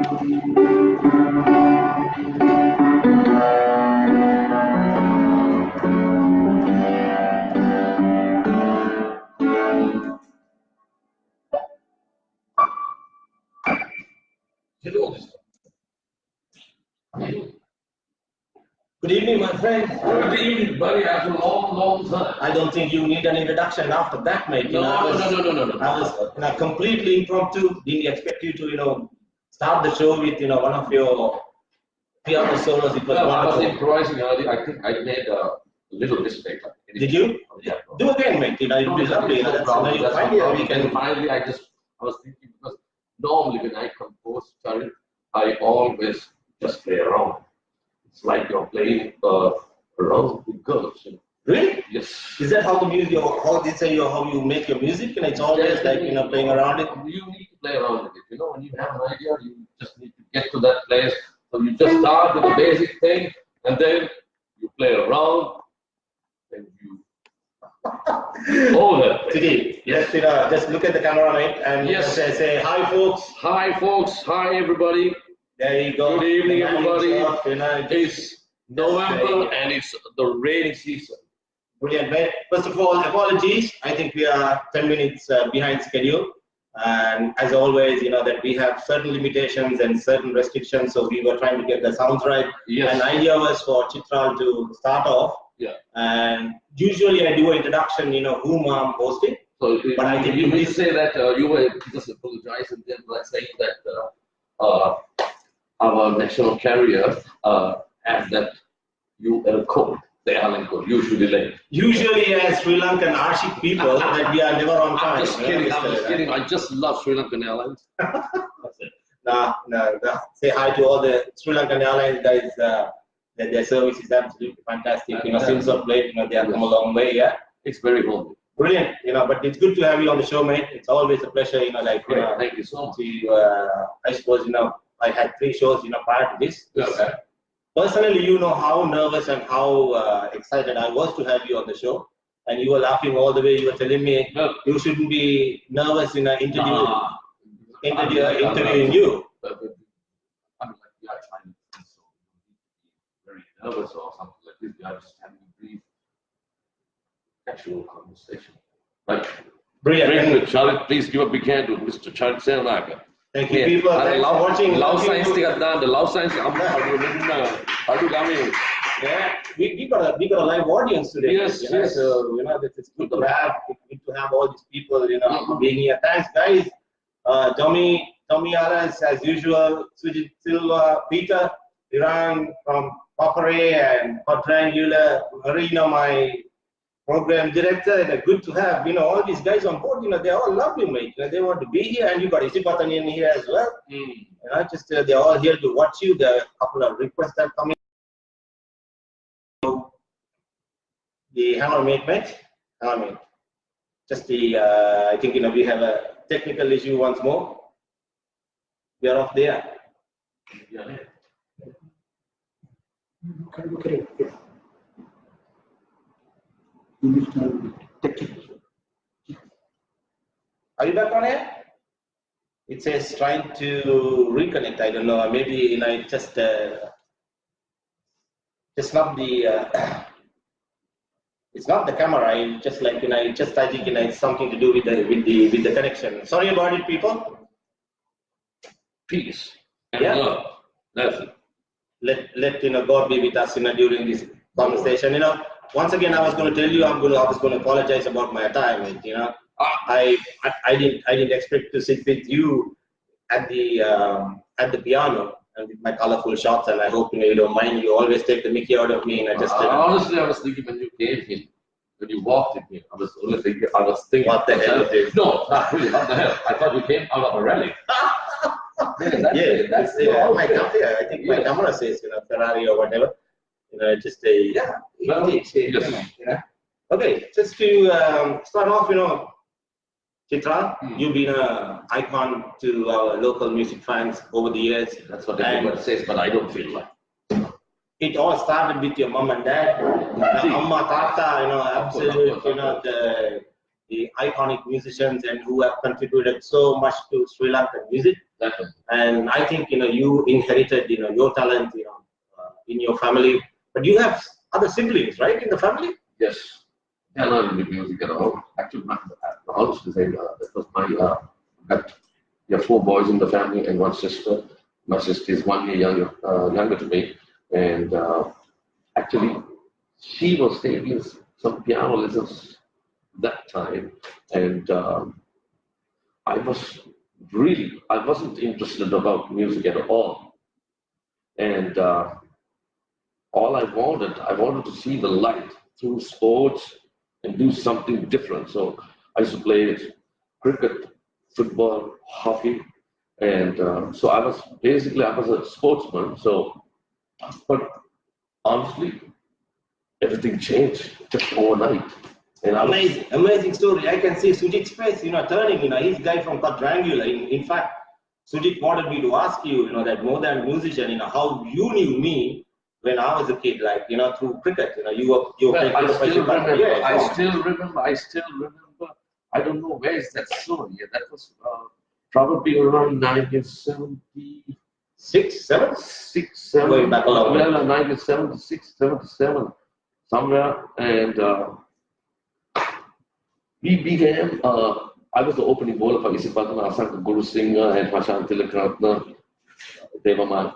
Good evening, my friend. Good evening, buddy. After a long time. I don't think you need an introduction after that, mate. No. I was completely impromptu. Didn't expect you to, start the show with, one of your piano solos. It was Well, I wonderful. was improvising earlier. I think I made a little mistake. Did you? Yeah. Do again, mate. It would be lovely. Finally, I was thinking, because normally when I compose, Charith, I always just play around. It's like you're playing around with girls. Really? Yes. Is that how how you make your music? And it's always like playing around it. You need to play around with it. When you have an idea, you just need to get to that place. So you just start with the basic thing, and then you play around, and you Chitty, yes, just look at the camera, mate, and say hi, folks. Hi, folks. Hi, everybody. There you go. Good evening, everybody. It's November and it's the rainy season. Brilliant, mate. First of all, apologies. I think we are 10 minutes behind schedule. And as always, that we have certain limitations and certain restrictions. So we were trying to get the sounds right. Yes. And idea was for Chitral to start off. Yeah. And usually I do an introduction, whom I'm hosting. So, but I think you need to say that you were just apologize and then let's say that our national carrier has that code. They are like usually late. Usually, as Sri Lankan Ashik people, that we are never on time. I'm just kidding. I just love Sri Lankan Airlines. That's it. No. Say hi to all the Sri Lankan Airlines guys. Their service is absolutely fantastic. Since of late, they have come a long way. Yeah, it's very homely. Brilliant. But it's good to have you on the show, mate. It's always a pleasure. Thank you so much. I suppose I had 3 shows prior to this. Okay. Personally, how nervous and how excited I was to have you on the show. And you were laughing all the way. You were telling me you shouldn't be nervous in an interview. Interviewing you. I mean, like, we are trying to so very nervous or something like this. We are just having a brief, casual conversation. Like, brilliant. Charith, please give a big hand to Mr. Charith Senanayake. Thank you, people. Thanks for watching. Love science, the love science. How to come in? Yeah, we got a live audience today. Yes. So it's good to have all these people being here. Thanks, guys. Tommy Aras, as usual. Sujit Silva, Peter Iran from Papare and Hot Triangular. Marina, my program director, and good to have all these guys on board. They're all lovely, mate. They want to be here, and you got Isipatan in here as well. Just they're all here to watch you. There are a couple of requests that come in. The hammer mate. Just the I think we have a technical issue once more. We are off there. Yeah. Okay. Are you back on air? It says trying to reconnect. I don't know. Maybe just not the. It's not the camera. I just I think it's something to do with the connection. Sorry about it, people. Peace. Yeah. Love. That's it. Let God be with us during this conversation. Once again, I was going to tell you I was going to apologize about my retirement. I didn't expect to sit with you at the piano and with my colorful shots, and I hope you don't mind. You always take the mickey out of me, and honestly, I was thinking when you came here, when you walked in here, I was thinking, what the hell is this? No, not really. What the hell? I thought you came out of a rally. That's my camera. I think my camera says Ferrari or whatever. Just a Okay, just to start off, Chitra, you've been an icon to our local music fans over the years. That's what everybody says, but I don't feel like. It all started with your mom and dad. Amma, Tata, absolute, the iconic musicians and who have contributed so much to Sri Lankan music. Definitely. And I think you inherited your talent in your family, but you have other siblings, right, in the family? Yes. They are not into music at all. Actually, I was to say that was my got there are 4 boys in the family and 1 sister. My sister is 1 year younger to me, and actually, she was taking some piano lessons that time, and I wasn't interested about music at all, and all I wanted to see the light through sports and do something different. So I used to play cricket, football, hockey, and so I was a sportsman. So, but honestly, everything changed just overnight. And Amazing story. I can see Sujit's face, turning. He's a guy from Quadrangular. In fact, Sujit wanted me to ask you, that more than a musician, how you knew me when I was a kid, like, through cricket. You were well, I still remember. I don't know where is that story. Yeah, that was probably around 1976, 7. Going back a long way. Well, 1976, 77, somewhere, and we began. I was the opening bowler for Isipatana, Asanka Guru Singh and Prashant Tilakratna. They were my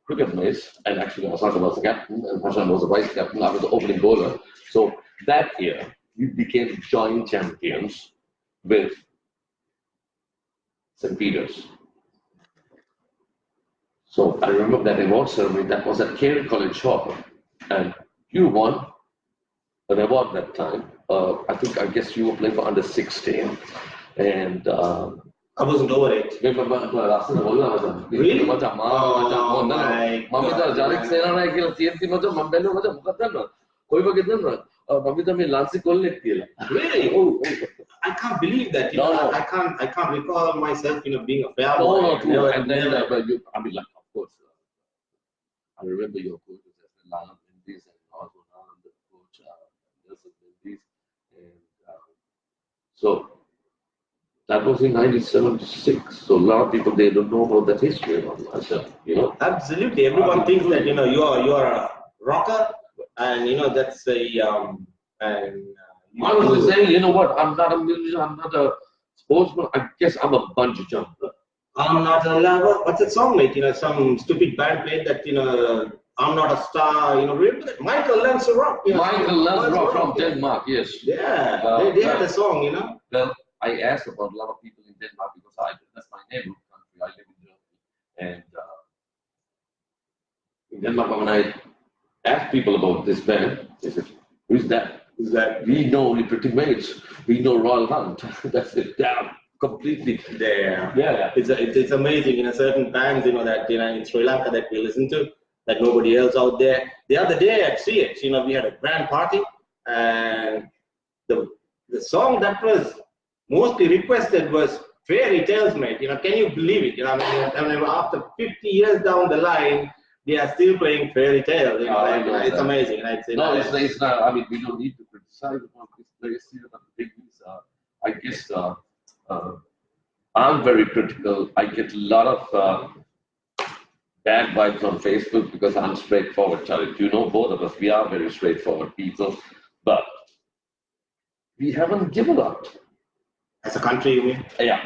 cricket mates, and actually Asanka was the captain and Prashant was the vice captain. I was the opening bowler. So that year, we became joint champions with St. Peter's. So I remember that award ceremony. That was at Cary College Hall, and you won an award that time. I guess you were playing for under 16, and I wasn't over it. Really? Oh my God. Really? Oh, I can't believe that. No. I can't recall myself, being a fair boy. No, true. And then, of course, I remember your coaches as Lana Mendes and also the coach Nelson Mendes, and so that was in 1976. So a lot of people they don't know about that history of myself. Absolutely. Everyone thinks that you are a rocker, and that's a and. I was saying, you know what? I'm not a musician. I'm not a sportsman. I guess I'm a bungee jumper. I'm not a lover. What's that song, mate? Some stupid band played that. I'm not a star. Remember that Michael Learns to Rock. Michael Learns to Rock from Denmark. Yes. Yeah, they had a song. Well, I asked about a lot of people in Denmark because that's my neighborhood country. I live in Germany, and in Denmark, when I asked people about this band, they said, "Who's that?" We know only Pretty Mates. We know Royal Hunt. That's it. Damn, completely there. Yeah. It's amazing. Certain bands, that in Sri Lanka that we listen to, that nobody else out there. The other day at CH, we had a grand party, and the song that was mostly requested was Fairy Tales, mate. Can you believe it? After 50 years down the line, they are still playing Fairy Tales. It's amazing. No, it's not. I mean, we don't need to criticize about this place here. But the thing is, I guess I'm very critical. I get a lot of bad vibes on Facebook because I'm straightforward, Charith. Both of us, we are very straightforward people, but we haven't given up. As a country, you mean? Yeah.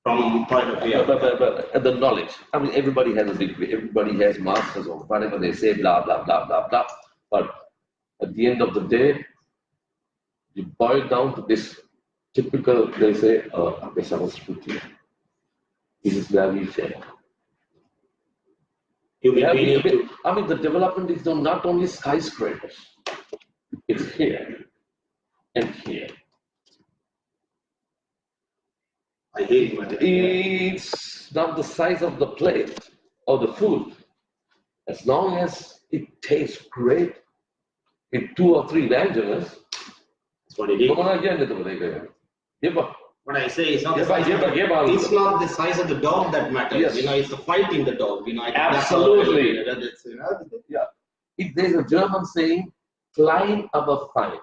From point of view. But the knowledge. I mean, everybody has a degree. Everybody has masters or whatever they say, blah, blah, blah, blah, blah. But at the end of the day, you boil down to this typical, they say, I guess I was speaking. This is where we fail. I mean, the development is not only skyscrapers. It's here and here. I hate it. It's not the size of the plate or the food. As long as it tastes great in 2 or 3 languages, that's what it is. What I say, it's not the size of the dog that matters. Yes. It's the fight in the dog. Absolutely. Yeah. There's a German saying, "Klein aber fein."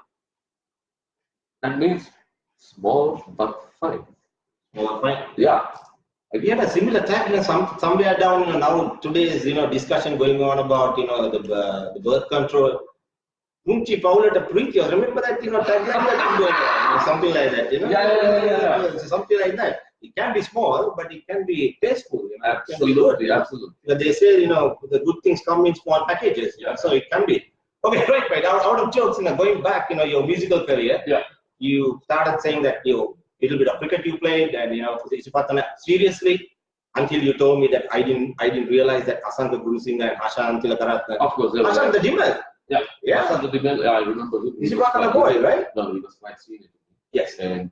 That means small but fine. Small fine. Yeah. We had a similar type, somewhere down, now today's, discussion going on about, the birth control. Unchi Pauletta Preetio, remember that, tagline that is going on, something like that, Yeah. Something like that. It can be small, but it can be tasteful. Absolutely, absolutely. But they say, the good things come in small packages. Yeah. So it can be. Okay, right. Out of jokes, going back, your musical career. Yeah. You started saying that little bit of cricket you played, and seriously, until you told me that I didn't realize that Asanta Guru Singh and Hashan Tilakaratna. Of course, Hashan the Dimmer. Yeah. Yeah. Hashan the Dimmer, I remember him. He's a boy, right? No, he was quite senior. Yes. And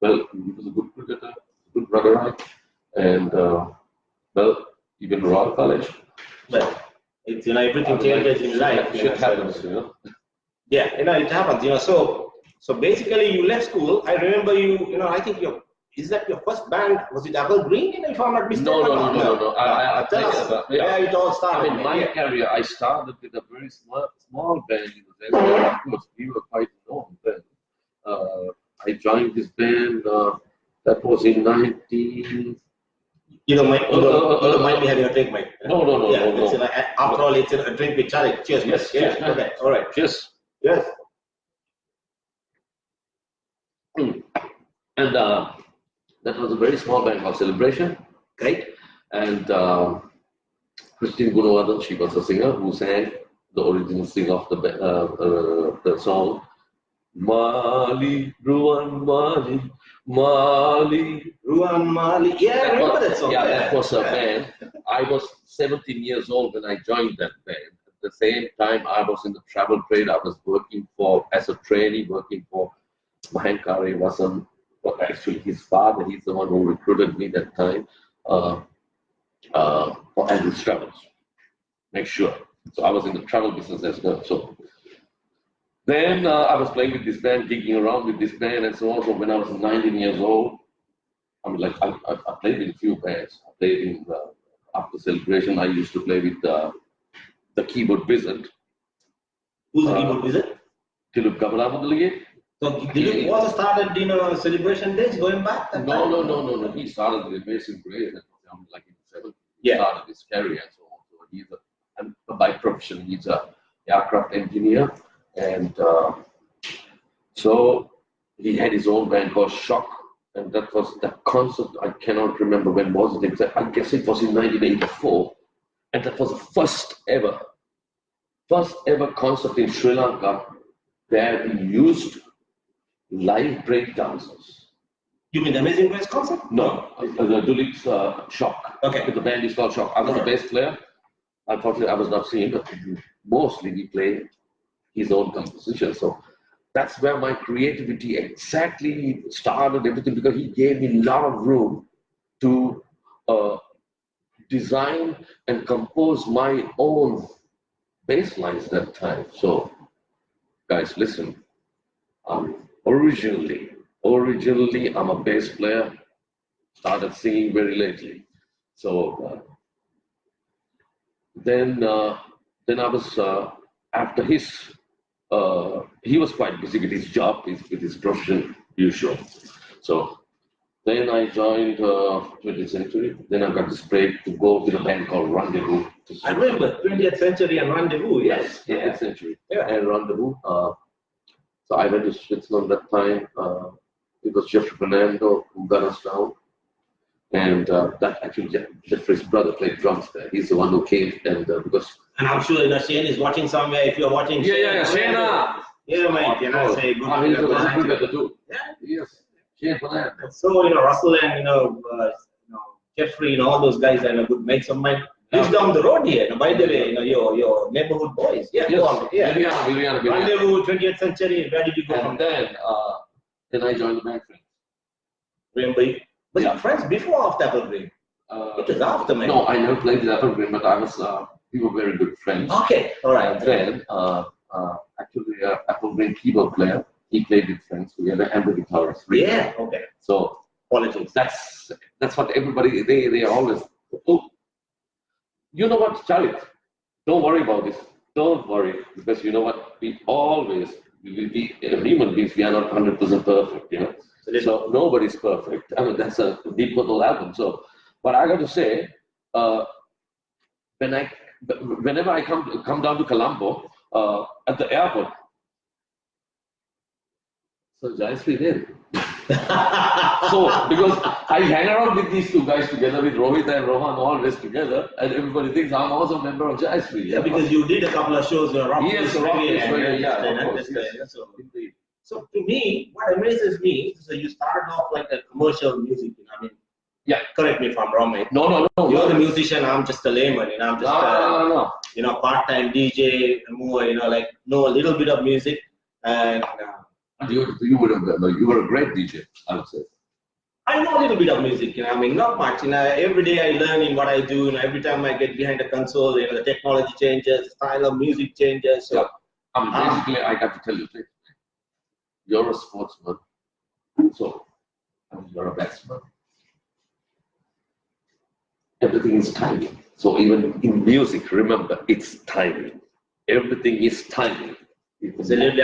well, he was a good cricketer, good runner, and well, even Royal College. But it's everything changes in life. Shit happens, Yeah, it happens. So basically, you left school. I remember you. I think is that your first band? Was it Apple Green? If I'm not mistaken. No. I Tell us where it all started. I mean, my career, I started with a very small band in the sense that, of course, we were quite known then. I joined this band. That was in 19. You don't mind me having a drink, Mike. No. After all, it's a drink with Charith. Cheers. Yes. Cheers. Okay. All right. Cheers. Yes. And that was a very small band called Celebration. Great. And Christine Gunawardhan, she was a singer who sang the original sing of the song. Mali, Ruan Mali, Mali. Ruan Mali. Yeah, I remember that song. Yeah, that was a band. I was 17 years old when I joined that band. At the same time, I was in the travel trade. I was working as a trainee, working for Mahankari Vasan. Well, actually, his father, he's the one who recruited me that time for Andrew's Travels. Make sure. So I was in the travel business as well. So then I was playing with this band, gigging around with this band, and so on. So when I was 19 years old, I mean, I played in a few bands. I played in after Celebration. I used to play with the keyboard wizard. Who's the keyboard wizard? Dilip Gabalamadulige. So Dilip was started, Celebration days going back? No. He started with Amazing Grace like in the 70s. He started his career and so on. So he's by profession, he's an aircraft engineer. And so he had his own band called Shock. And that was that concert. I cannot remember when was it exactly. I guess it was in 1984. And that was the first ever concert in Sri Lanka where we used live breakdancers. You mean the Amazing Grace concert? No, the Dilip's Shock. Okay. The band is called Shock. I was a bass player. Unfortunately, I was not singing, but mostly we played his own composition. So that's where my creativity exactly started, everything, because he gave me a lot of room to design and compose my own bass lines that time. So, guys, listen. Originally, I'm a bass player. Started singing very lately. So then I was after his. He was quite busy with his job, with his profession, usual. So then I joined 20th Century. Then I got this break to go with a band called Rendezvous. I remember 20th Century and Rendezvous. Yes. 20th Century and Rendezvous. So I went to Switzerland that time. It was Jeffrey Fernando who got us down. And that actually Jeffrey's brother played drums there. He's the one who came and because. And I'm sure Shane is watching somewhere. If you're watching, Shane. Shane, mate. Say good. He's a good too. Yeah. Yes. Shane for that. So Russell and Jeffrey, all those guys are good mates of mine. He's down the road here. By the way, your neighborhood boys. Yeah. Yes. Rendezvous, 20th Century. Where did you go? And then I joined the band. Remember? Was it friends before or after Apple Green? It was after, man. No, I never played with Apple Green, but we were very good friends. Okay, all right. And then, actually, Apple Green keyboard player, he played with friends together and the guitarist. Yeah, okay. So, politics. That's what everybody, they are always, oh, you know what, Charith, don't worry about this. Don't worry, because you know what, we always human beings, we are not 100% perfect, you know. So nobody's perfect. I mean, that's a deep little album. So, but I got to say, when I, whenever I come down to Colombo at the airport, so Jayashree there. So, because I hang around with these two guys together, with Rohit and Rohan, always together, and everybody thinks I'm also a member of Jayashree. Yeah, because you did a couple of shows in Rock. Yes, So to me, what amazes me is that you started off like a commercial music. You know, I mean, yeah. Correct me if I'm wrong, mate. No. You're the musician. I'm just a layman. You know, I'm just no. You know, part-time DJ, more. You know, like know a little bit of music, and you were a great DJ, I would say. I know a little bit of music. You know, I mean, not much. You know, every day I learn in what I do. You know, every time I get behind the console, you know, the technology changes, the style of music changes. So, yeah. I mean, basically, I got to tell you, you're a sportsman, so you're a batsman. Everything is timing. So even in music, remember, it's timing. Everything is timing. Absolutely.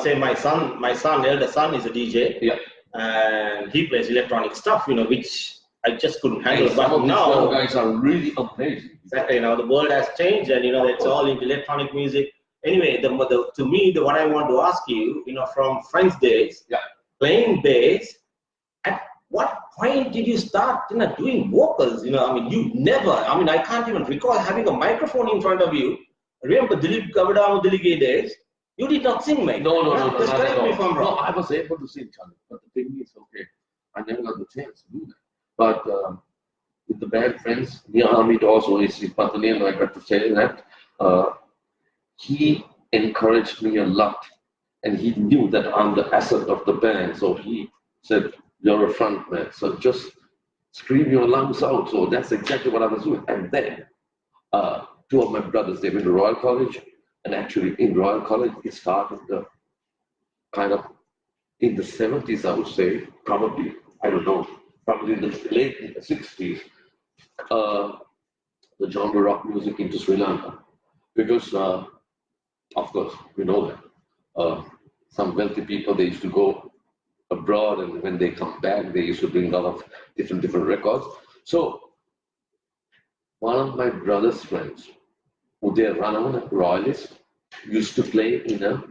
Say my elder son is a DJ. Yeah. And he plays electronic stuff, you know, which I just couldn't handle. Some of these guys are really amazing. Exactly. You know, the world has changed, and you know, it's all into electronic music. Anyway, to me, what I want to ask you, you know, from Friends days, playing bass, at what point did you start, you know, doing vocals? You know, I mean, you never. I mean, I can't even recall having a microphone in front of you. Remember Dilip Gavadam Dilige days? You did not sing, mate. No. Just correct me if I'm wrong. No, I was able to sing, Charlie. But the thing is, okay, I never got the chance to do that. But with the band Friends, Hamid also is Patani, and I got to say that he encouraged me a lot, and he knew that I'm the asset of the band. So he said, "You're a front man, so just scream your lungs out." So that's exactly what I was doing. And then two of my brothers, they went to Royal College, and actually in Royal College, it started the kind of in the 70s, I would say, probably, I don't know, probably in the late 60s, the genre rock music into Sri Lanka. Because, of course, we know that some wealthy people, they used to go abroad, and when they come back, they used to bring a lot of different records. So, one of my brother's friends, Uday Ranavan, royalist, used to play in a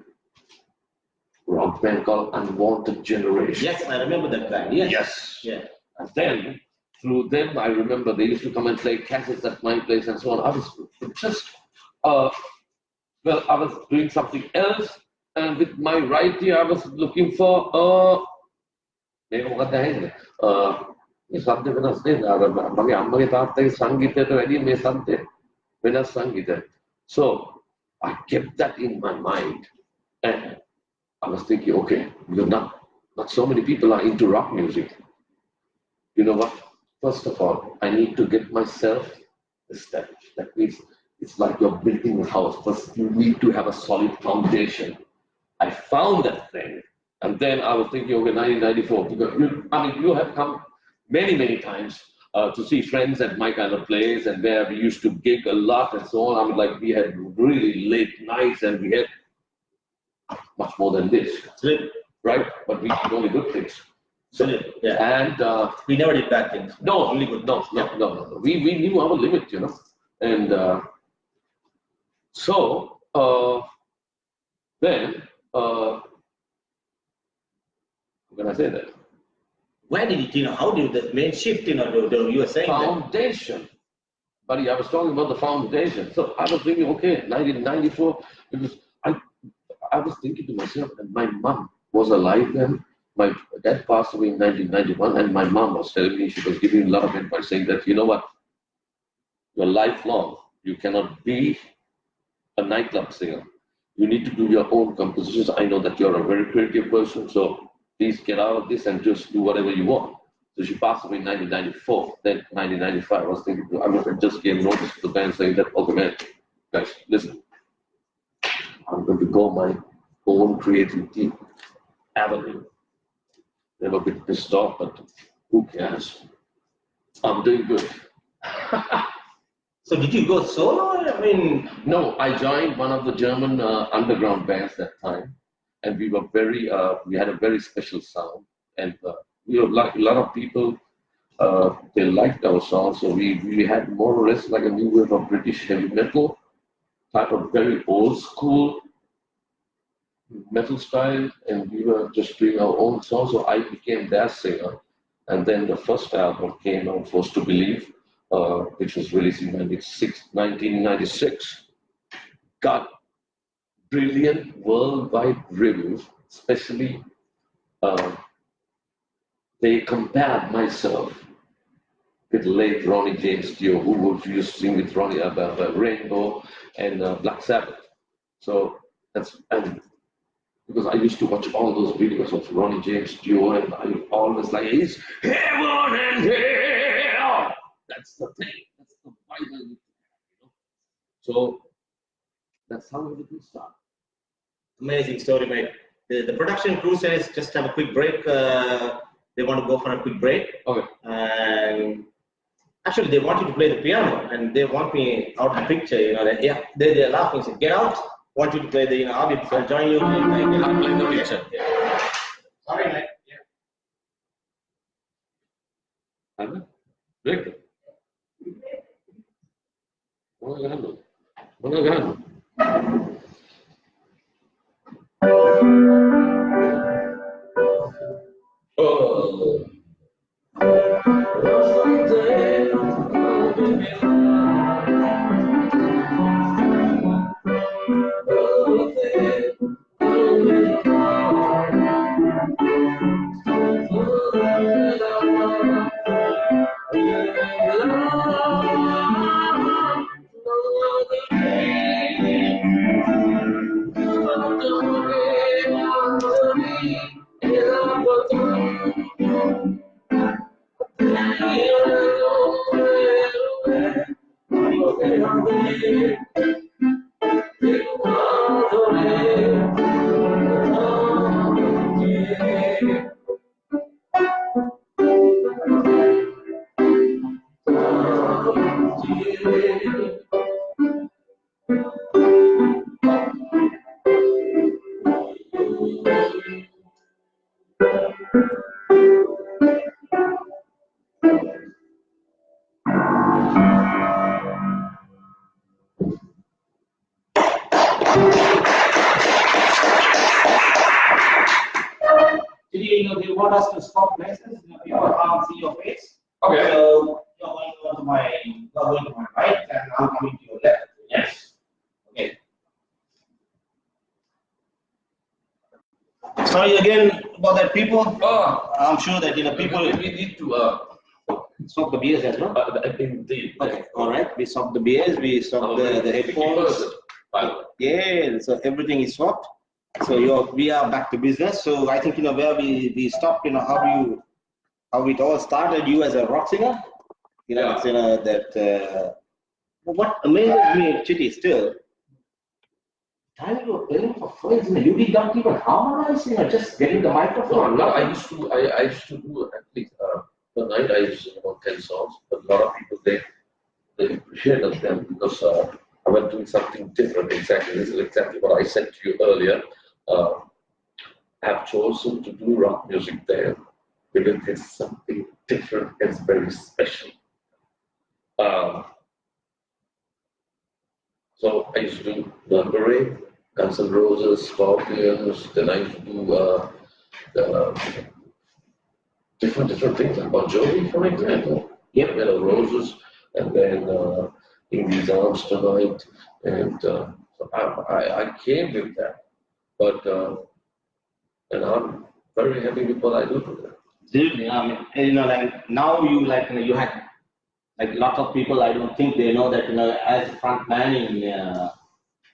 rock band called Unwanted Generation. Yes, I remember that band. Yes. Yeah. And then, through them, I remember they used to come and play cassettes at my place and so on. I was just, I was doing something else, and with my right ear, I was looking for So I kept that in my mind, and I was thinking, okay, not so many people are into rock music. You know what? First of all, I need to get myself established. That means it's like you're building a house. First, you need to have a solid foundation. I found that thing, and then I was thinking, okay, 1994, because you have come many times to see Friends at my kind of place, and where we used to gig a lot and so on. I mean, like we had really late nights, and we had much more than this, right? But we did only good things. So, yeah. And we never did bad things. No, only good. No. We knew our limit, you know, and so then when I say that. Where did it, you know, how did the main shift, you know, you were saying foundation. Buddy, I was talking about the foundation. So I was thinking, okay, 1994, because I was thinking to myself, and my mom was alive then. My dad passed away in 1991, and my mom was telling me, she was giving a lot of advice, saying that, you know what, you're lifelong. You cannot be a nightclub singer. You need to do your own compositions. I know that you're a very creative person, so please get out of this and just do whatever you want. So she passed away in 1994. Then 1995, I was thinking, I just gave notice to the band saying that, okay, man, guys, listen, I'm going to go my own creativity avenue. They were a bit pissed off, but who cares? I'm doing good. So did you go solo? I mean, no, I joined one of the German underground bands that time. and we were very, we had a very special sound, and like a lot of people, they liked our sound, so we had more or less like a new wave of British heavy metal, type of very old school metal style, and we were just doing our own songs. So I became their singer, and then the first album came out, Forced to Believe, which was released in 1996. Got brilliant worldwide reviews, especially they compared myself with late Ronnie James Dio, who used to sing with Ronnie Rainbow and Black Sabbath. So that's, and because I used to watch all those videos of Ronnie James Dio, and I always like, it's heaven and hell. That's the thing. That's the Bible. You know? So that's how everything started. Amazing story, mate. The production crew says just have a quick break. They want to go for a quick break. Okay. And actually, they want you to play the piano, and they want me out of the picture. You know, they're laughing. Say, get out. Want you to play the, I'll join you. I'll play the picture. Yeah. Sorry, mate. Yeah. Break. Oh. Do you want us to stop places? People can't see your face. Okay. So you're going to my right, and I'm coming to your left. Yes. Okay. Sorry again about that, people. I'm sure that people. We need to Stop the beers as well. Indeed. Okay. All right. We stop the beers. We stop the headphones. Yeah. So everything is swapped. So we are back to business. So I think where we stopped. How it all started. You as a rock singer. Yeah. That. What amazes me, Chitty, still. Time you were playing for friends, you did not even harmonize, just getting the microphone. No, I used to do at least per night. I used to sing about 10 songs. But a lot of people they appreciated them because I went doing something different. Exactly, this is exactly what I said to you earlier. I have chosen to do rock music there because it's something different. It's very special. So I used to do Burberry, Guns N' Roses, Scorpions. Then I used to do different things like Bon Jovi, for example. Yep. Roses, and then In These Arms Tonight, and so I came with that, but and I'm very happy with what I do today. Absolutely. I mean, like now you had like lots of people. I don't think they know that as front man in.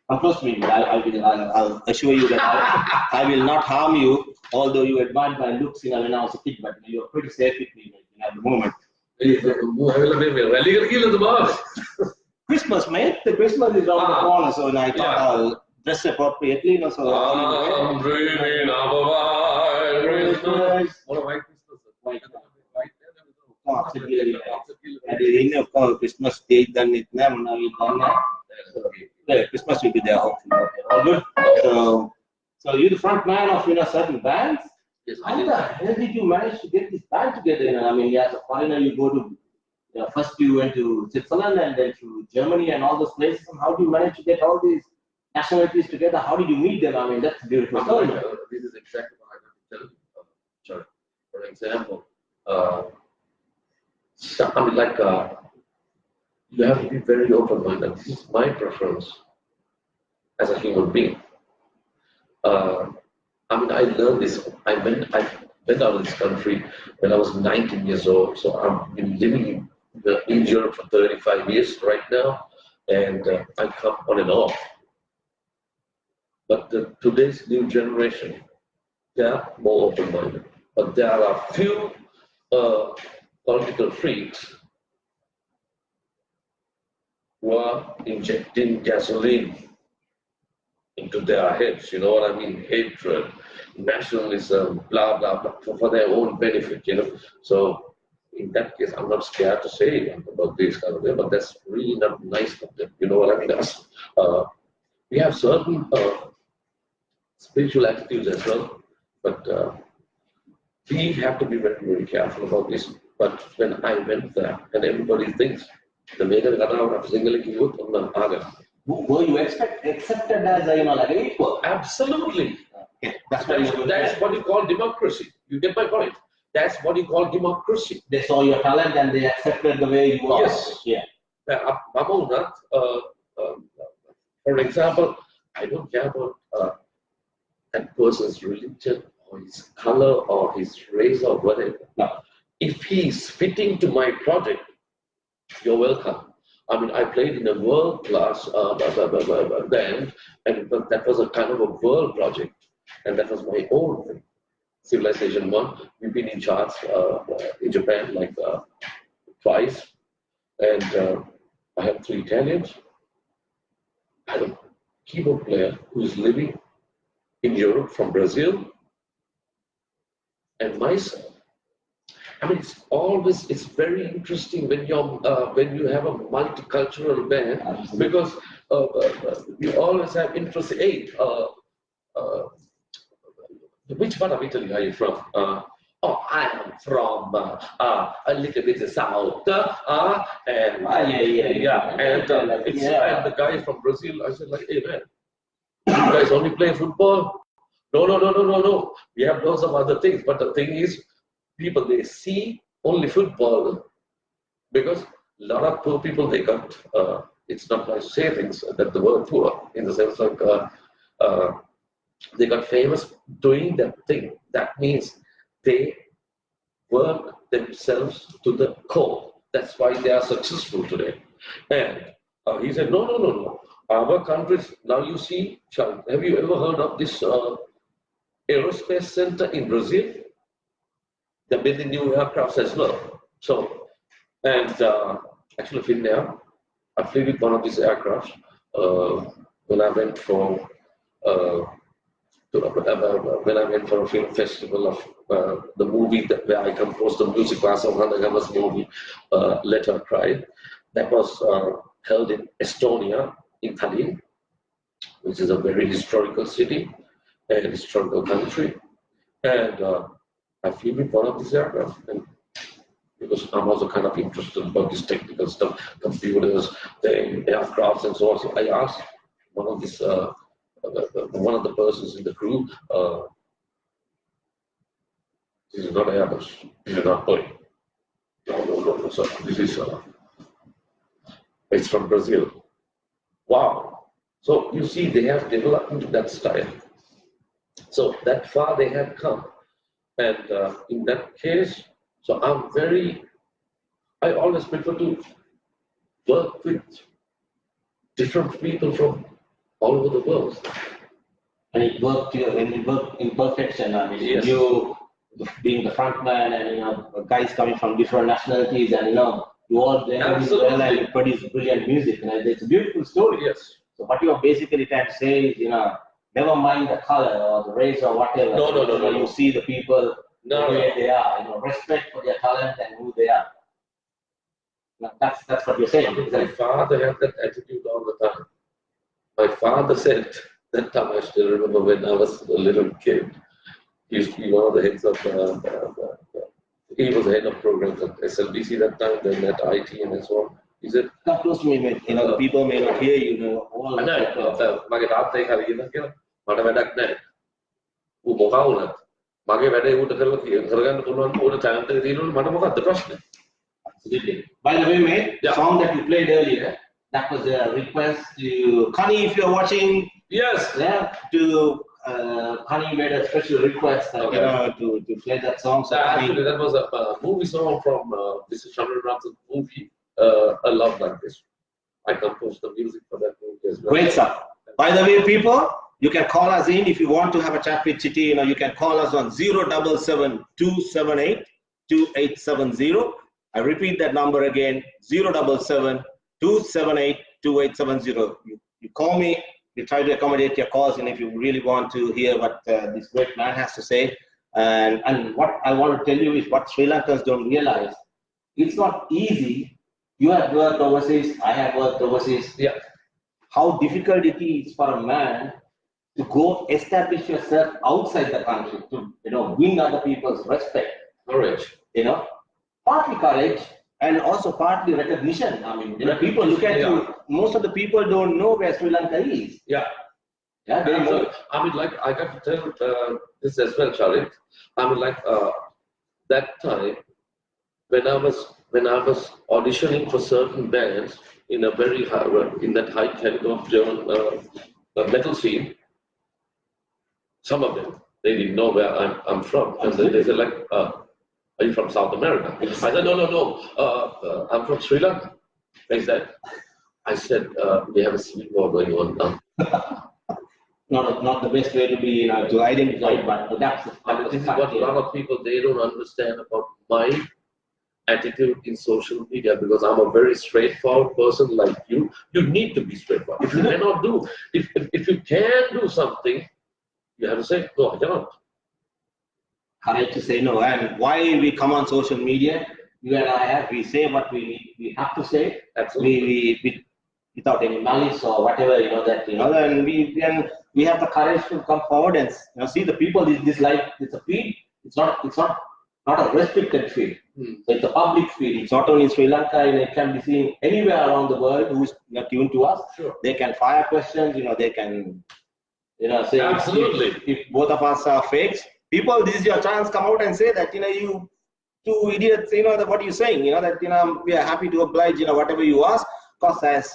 Come close to me. I'll assure you that I will not harm you. Although you admired my looks, when I was a kid, but you're pretty safe with me at the moment. Christmas, mate. The Christmas is around the corner, so I thought I'll dress appropriately. So I'm dreaming of a white Christmas. What a white Christmas. Of course, Christmas stage done it now. Christmas will be there, hopefully. All good. So So you're the front man of certain bands. Yes, How the hell did you manage to get this band together? I mean, as a foreigner, you go to first you went to Switzerland and then to Germany and all those places. And how do you manage to get all these nationalities together? How did you meet them? I mean, that's a beautiful story. This is exactly what I want to tell you, Charith. For example, you have to be very open-minded. This is my preference as a human being. I learned this. I went out of this country when I was 19 years old. So I've been living in Europe for 35 years right now, and I come on and off. But today's new generation, they are more open-minded. But there are few political freaks who are injecting gasoline into their heads, you know what I mean? Hatred, nationalism, blah, blah, blah, for their own benefit, So in that case, I'm not scared to say about this kind of thing, but that's really not nice of them, you know what I mean? We have certain spiritual attitudes as well, but we have to be very, very careful about this. But when I went there, and everybody thinks, the Vegan Gata of Single Youth on the Aga. Were you accepted as like an equal? Absolutely. That's what you call democracy. You get my point. That's what you call democracy. They saw your talent and they accepted the way you are. Yes. Yeah. For example, I don't care about that person's religion or his color or his race or whatever. No. If he's fitting to my project, you're welcome. I played in a world-class band, and that was a kind of a world project, and that was my own thing. Civilization 1, we've been in charts in Japan like twice, and I have 3 Italians. I have a keyboard player who's living in Europe from Brazil, and myself. It's very interesting when you have a multicultural band. Absolutely. Because you always have interest. Hey, which part of Italy are you from? I am from a little bit south. And the guy from Brazil. I said hey man, you guys only play football? No. We have lots of other things, but the thing is, people, they see only football because a lot of poor people, they got, it's not nice to say things that the word poor, in the sense like they got famous doing that thing. That means they work themselves to the core. That's why they are successful today. And he said, no. Our countries, now you see, Charith, have you ever heard of this aerospace center in Brazil? They're building new aircrafts as well. So, and actually, Finnair, I flew with one of these aircrafts when I went for a film festival of the movie where I composed the music class of Hanagama's movie, Let Her Cry. That was held in Estonia, in Tallinn, which is a very historical city and historical country. And I flew with one of these aircraft, and because I'm also kind of interested about this technical stuff, computers, the aircrafts, and so on. So I asked one of the persons in the crew, this is not Airbus, this is not Boeing. No, sir. This is it's from Brazil. Wow. So you see, they have developed into that style. So that far they have come. And in that case, so I always prefer to work with different people from all over the world. And it worked when you work in perfection. Yes. You being the front man and guys coming from different nationalities, and you all there well and you produce brilliant music. It's a beautiful story. Yes. So what you're basically trying to say is, never mind the color or the race or whatever. No. You see the people the way they are. Respect for their talent and who they are. That's what you're saying. My father had that attitude all the time. My father said, That time I still remember when I was a little kid. He used to be one of the heads of, he was the head of programs at SLBC that time, then at IT and so on. He said, Come close to me, mate. The people may not hear you. All මගේ තාත්තයි හරියට කියලා මට වැඩක් නැහැ. ඌ මොකා වුණත් මගේ වැඩේ ඌට කරලා කරගන්න පුළුවන් ඌට chance එක තියෙනවනේ මට මොකක්ද ප්‍රශ්නේ? Absolutely. By the way, mate, the song that you played earlier, that was a request to Kani, if you're watching. Yes. Yeah, to Kani made a special request to play that song. So actually, that was a movie song from Mr. Chandranath's movie, A Love Like This. I composed the music for that movie as well. Great stuff. By the way, people, you can call us in if you want to have a chat with Chitty. You can call us on 077 278 2870. I repeat that number again, 077 278 2870. You call me, we try to accommodate your calls, and if you really want to hear what this great man has to say. And what I want to tell you is what Sri Lankans don't realize. It's not easy. You have worked overseas, I have worked overseas. Yeah. How difficult it is for a man to go establish yourself outside the country, to win other people's respect. Courage. Partly courage and also partly recognition. I mean, people look at you. Most of the people don't know where Sri Lanka is. Yeah. Yeah, they know. I mean, like, I got to tell this as well, Charith. I mean, like, that time when I was auditioning for certain bands in a very high, in that high caliber of German metal scene, some of them they didn't know where I'm from, and they said like. Are you from South America? I said, no. I'm from Sri Lanka. They said, we have a civil war going on now. Not the best way to be, to identify, but that's this is what a lot of people, they don't understand about my attitude in social media, because I'm a very straightforward person like you. You need to be straightforward. If you cannot do, if you can do something, you have to say, no, I cannot. Courage to say no. And why we come on social media, you and I we say what we have to say. Absolutely. We without any malice or whatever, and we have the courage to come forward and see the people. This life, it's a feed. It's not a restricted feed. So it's a public feed. It's not only in Sri Lanka, it can be seen anywhere around the world who's tuned to us. Sure. They can fire questions, they can say absolutely if both of us are fakes. People, this is your chance. Come out and say that you two idiots. What you're saying. That we are happy to oblige. Whatever you ask. Because as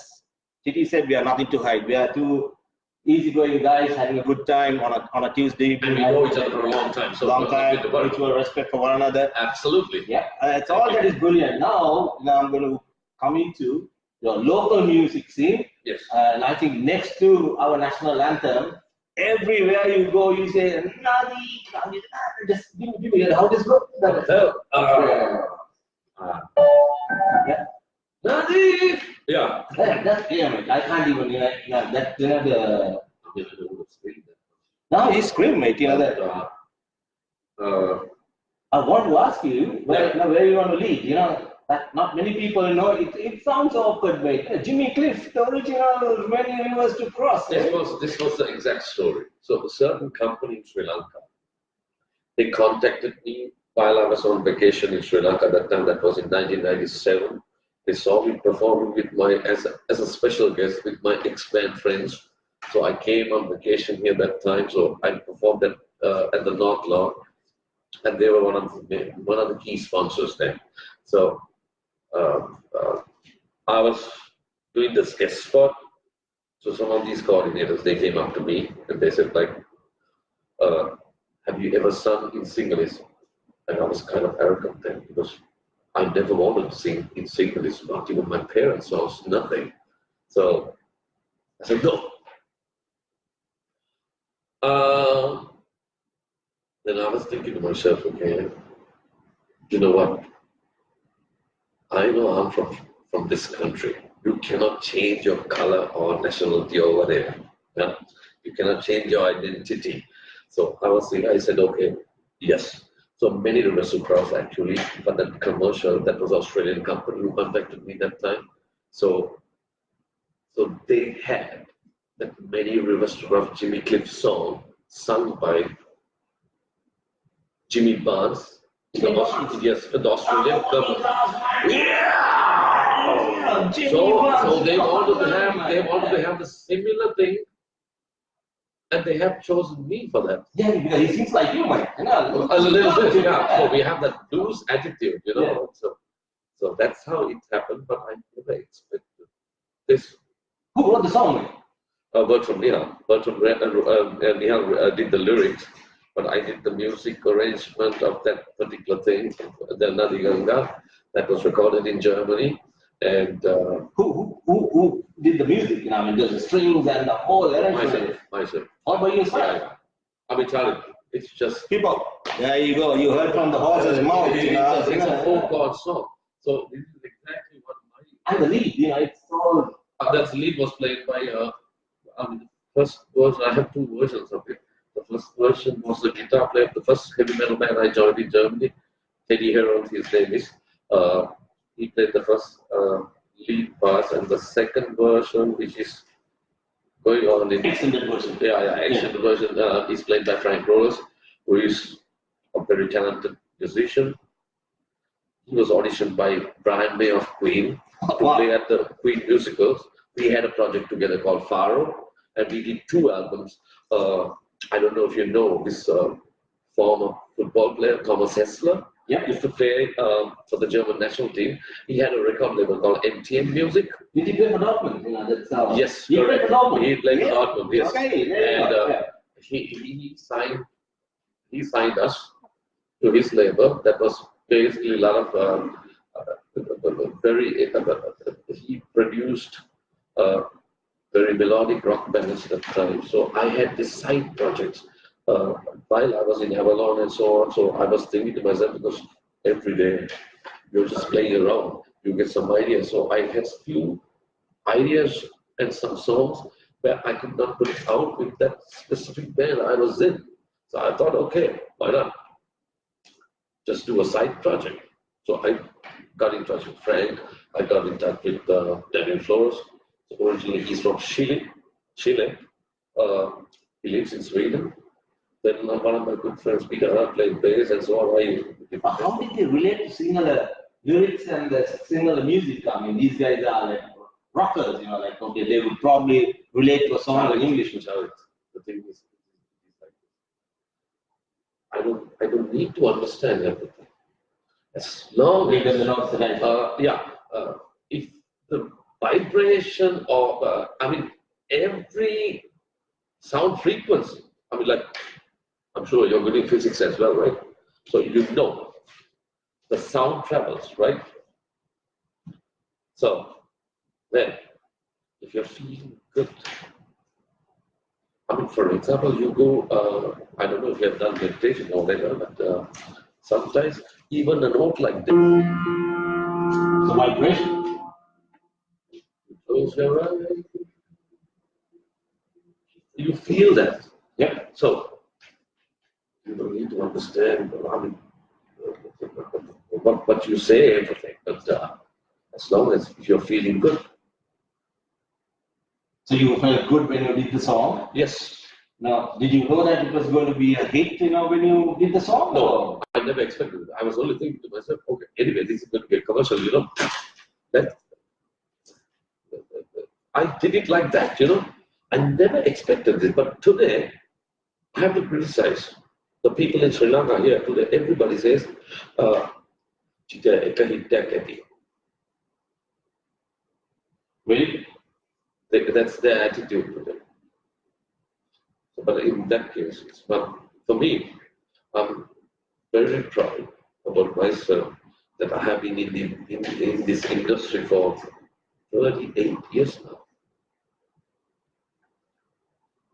Chitty said, we are nothing to hide. We are two easygoing guys having a good time on a Tuesday. And we know each other for a long time. So mutual respect for one another. Absolutely. Yeah, it's all that is brilliant. Now I'm going to come into your local music scene. Yes. And I think next to our national anthem. Everywhere you go, you say, Nadi, just give me how this goes. Nadi! Yeah. That's mate. I can't even, No, he screamed, mate. That. I want to ask you where you want to lead. That not many people know. It sounds awkward, mate. Jimmy Cliff, the original many rivers to cross. This was the exact story. So a certain company in Sri Lanka, they contacted me while I was on vacation in Sri Lanka. That time, that was in 1997. They saw me performing with as a special guest with my ex-band friends. So I came on vacation here that time. So I performed at the North Lawn, and they were one of the key sponsors there. So I was doing this guest spot. So some of these coordinators, they came up to me and they said like, have you ever sung in Sinhalese? And I was kind of arrogant then because I never wanted to sing in Sinhalese, not even my parents' house, nothing. So I said, no. Then I was thinking to myself, okay, you know what? I know I'm from this country. You cannot change your color or nationality or whatever. Yeah? You cannot change your identity. So I said, okay, yes. So many Reversal Cross actually, but that commercial, that was Australian company who contacted me that time. So they had that Many Rivers of Jimmy Cliff song sung by Jimmy Barnes, the Australian club. Yeah! So they wanted to have the similar thing, and they have chosen me for that. Yeah, because he seems like you, Mike. A little bit, yeah. So we have that blues attitude, you know. Yeah. So that's how it happened, but I never expected this. Who wrote the song? Bertram Nihal. Nihal did the lyrics, but I did the music arrangement of that particular thing, the Nadi Ganga, that was recorded in Germany. And who did the music? You know, I mean, the strings and the whole arrangement. Myself. All by yourself? I mean, Charith, it's just People. There you go. You heard from the horse's mouth. It's a folk song. So this is exactly what and the lead, you know, it's all. That lead was played by. The first version. I have two versions of it. The first version was the guitar player. The first heavy metal band I joined in Germany, Chitty, his name is. He played the first lead part, and the second version, which is going on in extended version. Extended version is played by Frank Rose, who is a very talented musician. He was auditioned by Brian May of Queen to play at the Queen musicals. We had a project together called Pharaoh, and we did 2 albums. I don't know if you know this former football player, Thomas Hessler. Yeah. Used to play for the German national team. He had a record label called MTM Music. Did he play for Dortmund? You know, that's, yes, he played for Dortmund. He played for Dortmund, yes. Okay, and he signed us to his label. That was basically a lot of he produced very melodic rock bands at the time. So I had this side projects while I was in Avalon and so on. So I was thinking to myself, because every day you're just playing around, you get some ideas. So I had few ideas and some songs where I could not put it out with that specific band I was in. So I thought, okay, why not? Just do a side project. So I got in touch with Frank. I got in touch with Daniel Flores. So originally he's from Chile. He lives in Sweden. Then one of my good friends, Peter, played bass and so on. How did they relate to similar lyrics and the similar music? I mean, these guys are like rockers, you know, like, okay, they would probably relate to a song in English. The thing is like this. I don't need to understand everything. As long as if the vibration of every sound frequency. I mean, like, I'm sure you're good in physics as well, right? So you know the sound travels, right? So then, if you're feeling good, I mean, for example, you go, I don't know if you have done meditation or whatever, but sometimes even a note like this. The vibration. Close your eyes. You feel that. Yeah. So you don't need to understand, I mean, what you say, everything, but as long as you're feeling good. So you felt good when you did the song? Yes. Now, did you know that it was going to be a hit, you know, when you did the song? No, I never expected it. I was only thinking to myself, okay, anyway, this is going to be a commercial, you know. I did it like that, you know. I never expected this, but today, I have to criticize the people in Sri Lanka here today. Everybody says, Really? That's their attitude today. But in that case, it's not. For me, I'm very proud about myself that I have been in this industry for 38 years now.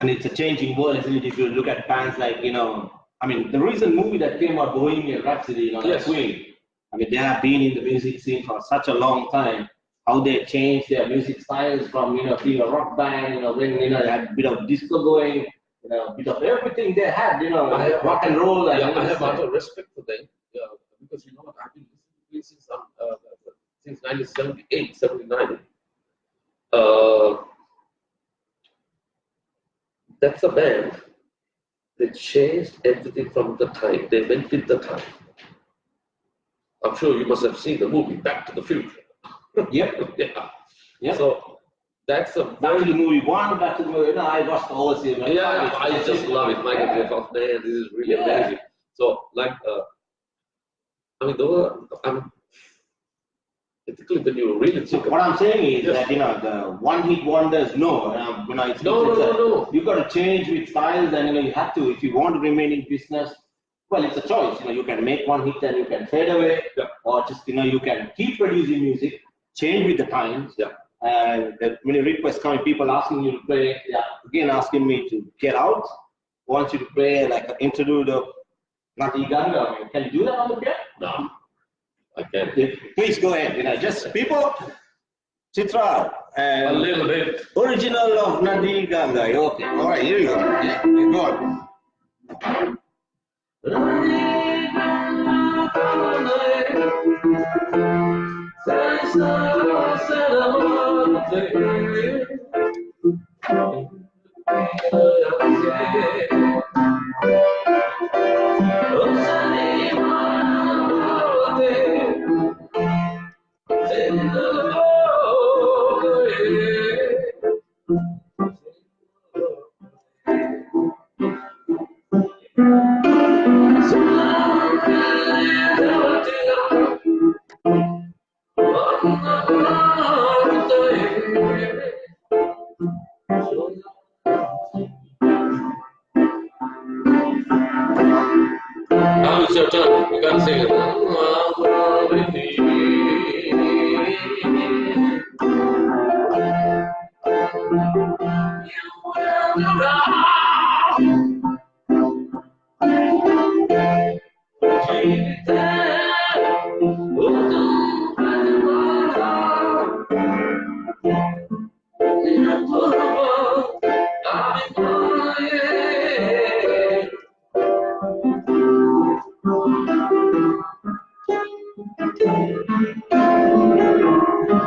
And it's a changing world, isn't it? If you look at bands like, you know, I mean, the recent movie that came out, Bohemian Rhapsody, you know, yes. Queen. I mean, they have been in the music scene for such a long time. How they changed their music styles from, you know, being a rock band, you know, when, you know, they had a bit of disco going, you know, a bit of everything they had, you know, rock and roll. I have a lot of respect for them, because, you know what, I've been listening to since 1978, 79. that's a band. They changed everything from the time. They went with the time. I'm sure you must have seen the movie Back to the Future. Yep. Yeah. Yep. So that's a Back to the movie one, back to the movie. No, I watched the whole series. yeah, I just love it. Michael J. Fox, man, this is really amazing. So, like, I mean, typically when you really think what I'm saying is that the one-hit wonders. No, no. You got to change with styles, and you have to if you want to remain in business. Well, it's a choice. You can make one hit and you can fade away, or just you can keep producing music, change with the times. Yeah. And there are many requests coming, people asking you to play. Yeah. Again, asking me to get out. Want you to play like an interlude of Nati Ganga. Can you do that on the piano? No, I can't. Please go ahead. Just people, Chitra, and A little bit. original of Nadi Ganga. Okay. All right, here you go. Yeah, go on. Now it's your turn. You can sing it.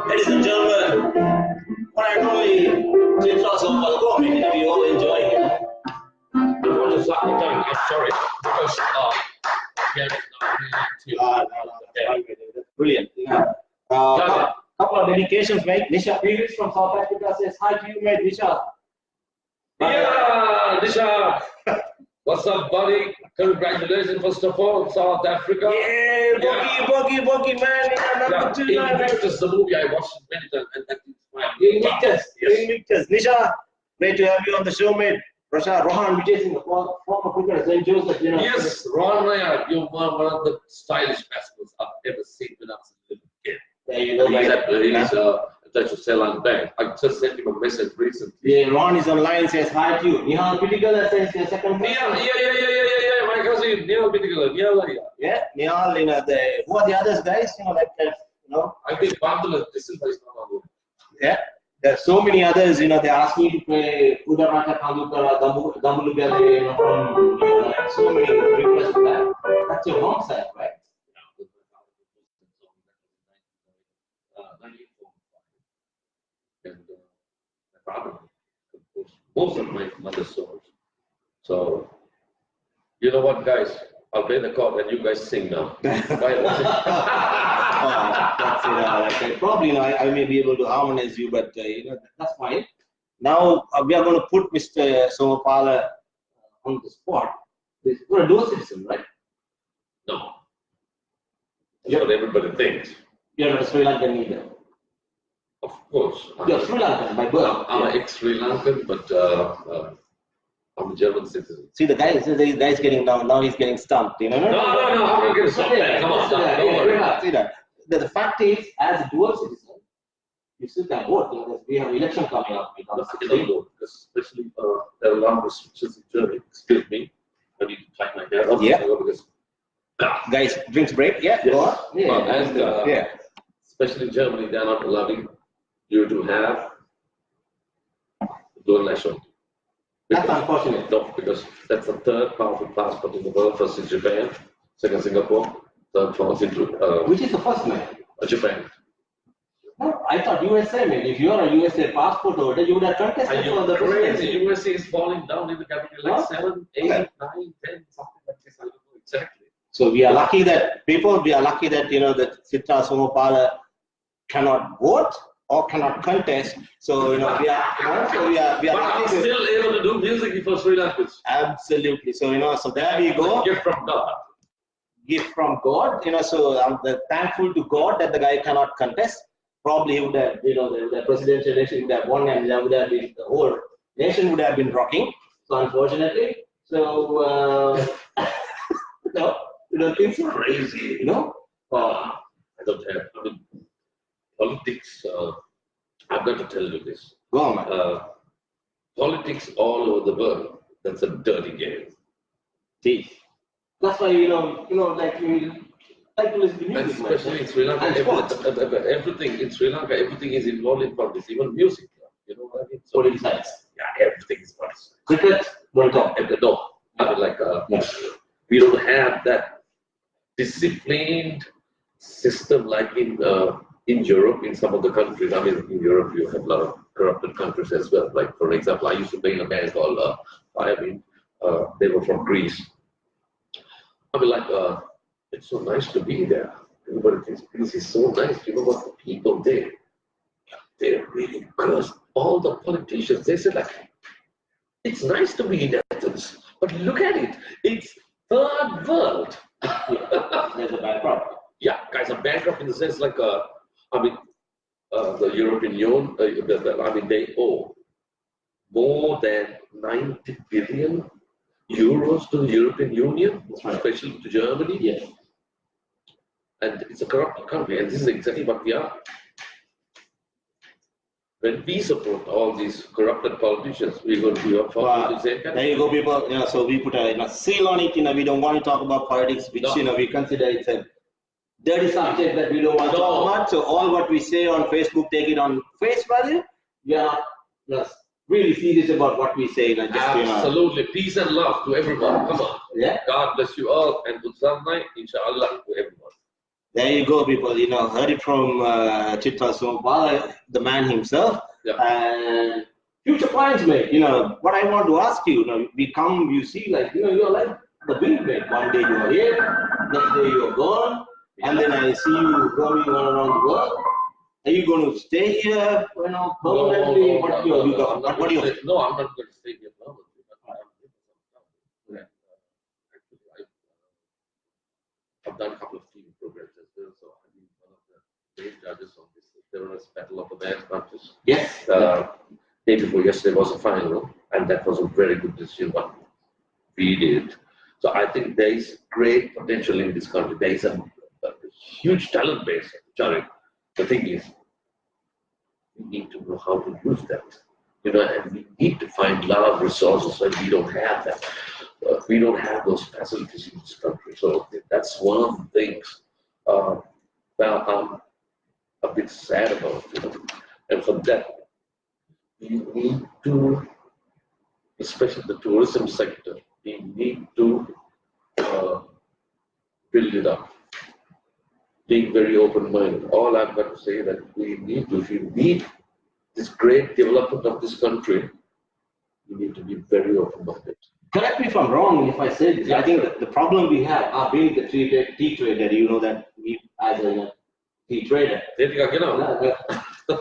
Ladies and gentlemen, what I normally did Somapala comedy, we all enjoy it. I want to start the time. I'm sorry because yeah, That's brilliant. Couple of dedications, mate. Nisha Felix from South Africa says hi to you, mate. Nisha. Yeah, Nisha. What's up, buddy? Congratulations, first of all, South Africa. Yeah, Boogie, man. Number 2, Invictus, the movie I watched many times, and Invictus. Yes. Invictus. Nisha, great to have you on the show, mate. Rohan Vijay Singh, former cricketer, St. Joseph. Yes, Ron, you're one of the stylish basketballs I've ever seen when I was a little kid. There you go, He's attached to Ceylon Bank. I just sent him a message recently. Yeah, Ron is online, says hi to you. Nihal Pitikala says your second question. Yeah, my cousin, Nihal Pitikala. Yeah, Nihal, who are the others, guys? I think Bandula, this is not good. Yeah, there are so many others, they ask me to play Udarata Kandukara, Damulugale, from so many requests for that. That's your home side, right? And my father composed most of my mother's songs. So, you know what, guys? I'll play the chord and you guys sing now. That's it. Probably, I may be able to harmonize you, but that's fine. Now we are going to put Mr. Somapala on the spot. You're a dual citizen, right? No. That's what everybody thinks. You're not a Sri Lankan either. Of course. You're Sri Lankan by birth. I'm an ex-Sri Lankan, but I'm a German citizen. See, the guy's getting now he's getting stumped. No, I'm not getting stumped. Come on, don't worry. See that. The fact is, as a dual citizen, you still can vote because we have election coming up. I don't vote, especially there are a lot of restrictions in Germany. Excuse me, I need to tie my hair up. Yeah. Because, guys, drinks break. Yeah. Yes. Go on. Yeah. Especially in Germany, they are not allowing you to have dual nationality. That's unfortunate. No, because that's the third powerful passport in the world. First is Japan, second Singapore, third falls into which is the first man? Japan. No, I thought USA, man. If you are a USA passport holder, you would have contested for the presidency. USA is falling down in the capital like 7, 8, 9, 10, something like this. I don't know exactly. So we are lucky that that Chitra Somapala cannot vote or cannot contest. So we are But I'm still able to do music for Sri Lankans. Absolutely. So so there we go. Gift from God. Gift from God. So I'm thankful to God that the guy cannot contest. Probably he would have, the presidential election would have won, and there would have been, the whole nation would have been rocking. So unfortunately, no, you don't think so? Crazy. I don't have. I mean, politics. I've got to tell you this. Go on, man. Politics all over the world. That's a dirty game. See, that's why like to listen to music, especially in Sri Lanka, everything in Sri Lanka, everything is involved in politics, even music. You know what I mean? So politics. Yeah, everything is politics. Cricket, don't talk. No, I mean like we don't have that disciplined system like in Europe, in some of the countries. I mean, in Europe you have a lot of corrupted countries as well. Like for example, I used to play in a band called they were from Greece. I mean, like it's so nice to be there. Everybody thinks Greece is so nice. You know what? The people there, they're really good. All the politicians, they said like, it's nice to be in Athens, but look at it. It's third world. There's a bankrupt. Yeah, guys are bankrupt in the sense like, the European Union, they owe more than 90 billion euros to the European Union, especially to Germany. Yes. And it's a corrupt country, and this is exactly what we are. When we support all these corrupted politicians, we're going to be the same kind. There you go, people. So we put a seal on it. We don't want to talk about politics, which we consider it's a dirty subject that we don't want to talk about. So all what we say on Facebook, take it on face value. We are not really serious about what we say. Absolutely, peace and love to everyone. Come on. Yeah. God bless you all, and good night, inshallah, to everyone. There you go, people. Heard it from Chitra Somapala, the man himself. Yeah. And future plans, mate. What I want to ask you. We come, you see, you're like the wind, mate. One day you are here, next day you are gone, and then I see you roaming all around the world. Are you going to stay here, permanently? No, I'm not going to stay here permanently. I've done a couple of TV programs as well, so I've been one of the main judges on this terrorist battle of the Bands countries. Yes. Day before yesterday was a final, and that was a very good decision what we did. So I think there is great potential in this country. There is a huge talent base, Charith. The thing is, we need to know how to use that. And we need to find a lot of resources, and we don't have that. We don't have those facilities in this country. So that's one of the things that I'm a bit sad about. And for that, we need to, especially the tourism sector, we need to build it up. Being very open-minded. All I've got to say is that if you need this great development of this country, you need to be very open-minded. Correct me if I'm wrong if I say this. Yeah, I think that the problem we have are being the tea trader. That we as a tea trader.